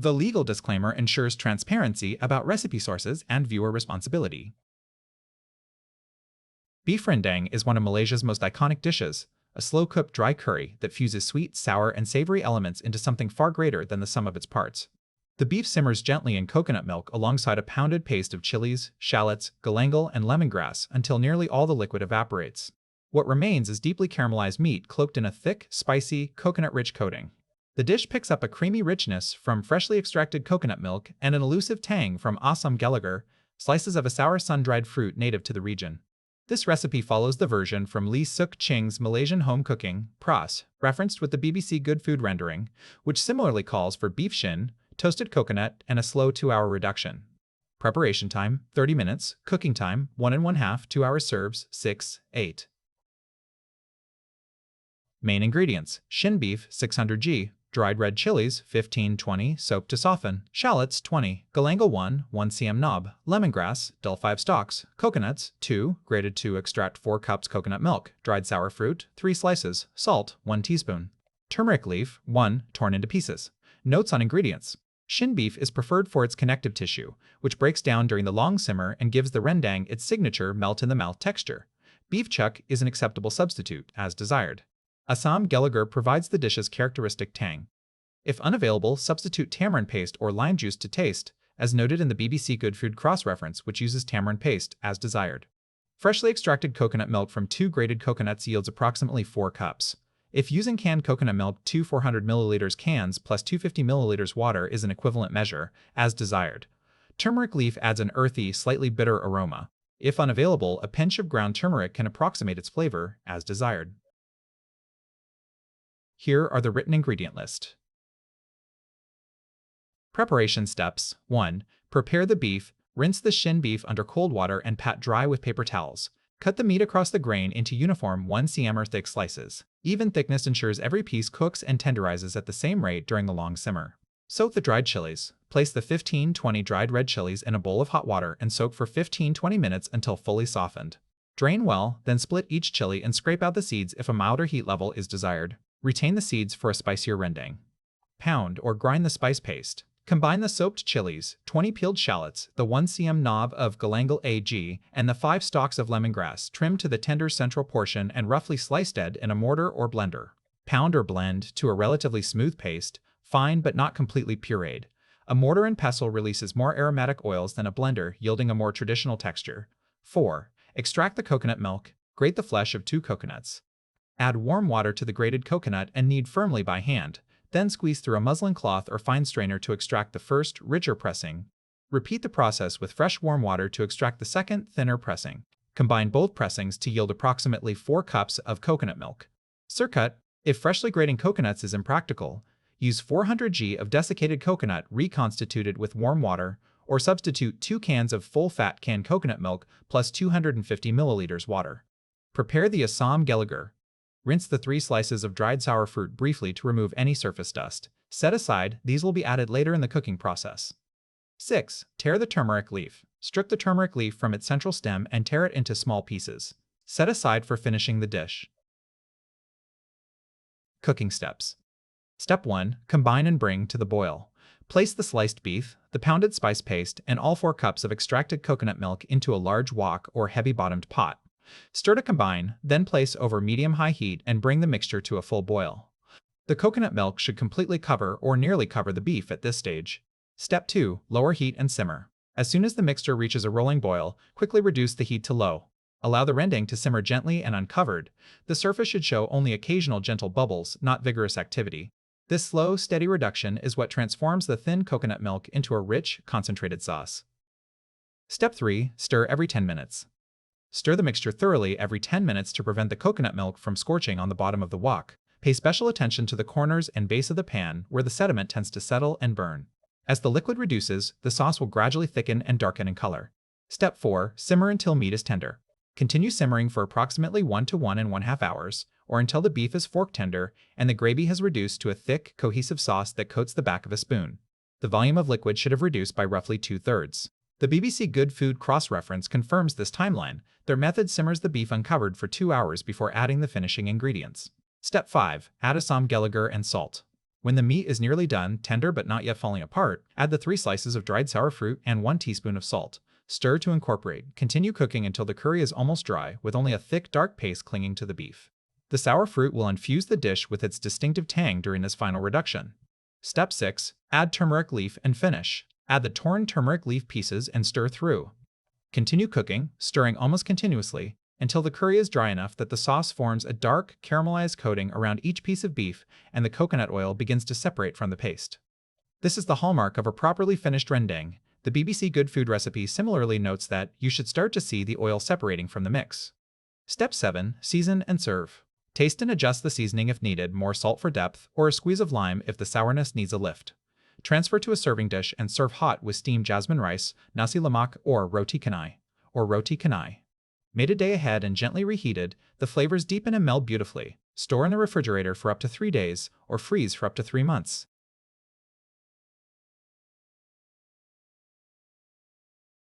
The legal disclaimer ensures transparency about recipe sources and viewer responsibility. Beef rendang is one of Malaysia's most iconic dishes, a slow-cooked dry curry that fuses sweet, sour, and savory elements into something far greater than the sum of its parts. The beef simmers gently in coconut milk alongside a pounded paste of chillies, shallots, galangal, and lemongrass until nearly all the liquid evaporates. What remains is deeply caramelized meat cloaked in a thick, spicy, coconut-rich coating. The dish picks up a creamy richness from freshly extracted coconut milk and an elusive tang from asam gelugur, slices of a sour sun-dried fruit native to the region. This recipe follows the version from Sook Ching's Malaysian home cooking, pras, referenced with the BBC Good Food rendering, which similarly calls for beef shin, toasted coconut, and a slow 2-hour reduction. Preparation time, 30 minutes. Cooking time, 1 1/2, 2 hours. Serves, 6, 8. Main ingredients: shin beef, 600 g, dried red chilies, 15-20, soaked to soften, shallots, 20, galangal 1 cm knob, lemongrass, dill 5 stalks, coconuts, 2, grated to extract 4 cups coconut milk, dried sour fruit, 3 slices, salt, 1 teaspoon. Turmeric leaf, 1, torn into pieces. Notes on ingredients. Shin beef is preferred for its connective tissue, which breaks down during the long simmer and gives the rendang its signature melt-in-the-mouth texture. Beef chuck is an acceptable substitute, as desired. Asam gelugur provides the dish's characteristic tang. If unavailable, substitute tamarind paste or lime juice to taste, as noted in the BBC Good Food cross-reference, which uses tamarind paste, as desired. Freshly extracted coconut milk from 2 grated coconuts yields approximately 4 cups. If using canned coconut milk, 2 400 ml cans plus 250 ml water is an equivalent measure, as desired. Turmeric leaf adds an earthy, slightly bitter aroma. If unavailable, a pinch of ground turmeric can approximate its flavor, as desired. Here are the written ingredient list. Preparation steps. 1. Prepare the beef. Rinse the shin beef under cold water and pat dry with paper towels. Cut the meat across the grain into uniform 1 cm or thick slices. Even thickness ensures every piece cooks and tenderizes at the same rate during the long simmer. Soak the dried chilies. Place the 15-20 dried red chilies in a bowl of hot water and soak for 15-20 minutes until fully softened. Drain well, then split each chili and scrape out the seeds if a milder heat level is desired. Retain the seeds for a spicier rendang. Pound or grind the spice paste. Combine the soaked chilies, 20 peeled shallots, the 1 cm knob of galangal AG, and the 5 stalks of lemongrass trimmed to the tender central portion and roughly sliced in a mortar or blender. Pound or blend to a relatively smooth paste, fine but not completely pureed. A mortar and pestle releases more aromatic oils than a blender, yielding a more traditional texture. 4. Extract the coconut milk. Grate the flesh of 2 coconuts. Add warm water to the grated coconut and knead firmly by hand. Then squeeze through a muslin cloth or fine strainer to extract the first, richer pressing. Repeat the process with fresh warm water to extract the second, thinner pressing. Combine both pressings to yield approximately 4 cups of coconut milk. Circut. If freshly grating coconuts is impractical, use 400 g of desiccated coconut reconstituted with warm water, or substitute 2 cans of full-fat canned coconut milk plus 250 ml water. Prepare the asam gelugur. Rinse the 3 slices of dried sour fruit briefly to remove any surface dust. Set aside, these will be added later in the cooking process. 6. Tear the turmeric leaf. Strip the turmeric leaf from its central stem and tear it into small pieces. Set aside for finishing the dish. Cooking steps. Step 1. Combine and bring to the boil. Place the sliced beef, the pounded spice paste, and all 4 cups of extracted coconut milk into a large wok or heavy-bottomed pot. Stir to combine, then place over medium-high heat and bring the mixture to a full boil. The coconut milk should completely cover or nearly cover the beef at this stage. Step 2. Lower heat and simmer. As soon as the mixture reaches a rolling boil, quickly reduce the heat to low. Allow the rendang to simmer gently and uncovered. The surface should show only occasional gentle bubbles, not vigorous activity. This slow, steady reduction is what transforms the thin coconut milk into a rich, concentrated sauce. Step 3. Stir every 10 minutes. Stir the mixture thoroughly every 10 minutes to prevent the coconut milk from scorching on the bottom of the wok. Pay special attention to the corners and base of the pan where the sediment tends to settle and burn. As the liquid reduces, the sauce will gradually thicken and darken in color. Step 4. Simmer until meat is tender. Continue simmering for approximately 1 to 1 1/2 hours, or until the beef is fork tender and the gravy has reduced to a thick, cohesive sauce that coats the back of a spoon. The volume of liquid should have reduced by roughly 2/3. The BBC Good Food cross-reference confirms this timeline. Their method simmers the beef uncovered for 2 hours before adding the finishing ingredients. Step 5. Add asam gelugur and salt. When the meat is nearly done, tender but not yet falling apart, add the 3 slices of dried sour fruit and 1 teaspoon of salt. Stir to incorporate. Continue cooking until the curry is almost dry, with only a thick, dark paste clinging to the beef. The sour fruit will infuse the dish with its distinctive tang during this final reduction. Step 6. Add turmeric leaf and finish. Add the torn turmeric leaf pieces and stir through. Continue cooking, stirring almost continuously, until the curry is dry enough that the sauce forms a dark, caramelized coating around each piece of beef and the coconut oil begins to separate from the paste. This is the hallmark of a properly finished rendang. The BBC Good Food recipe similarly notes that you should start to see the oil separating from the mix. Step 7. Season and serve. Taste and adjust the seasoning if needed, more salt for depth, or a squeeze of lime if the sourness needs a lift. Transfer to a serving dish and serve hot with steamed jasmine rice, nasi lemak, or roti canai. Made a day ahead and gently reheated, the flavors deepen and meld beautifully. Store in the refrigerator for up to 3 days, or freeze for up to 3 months.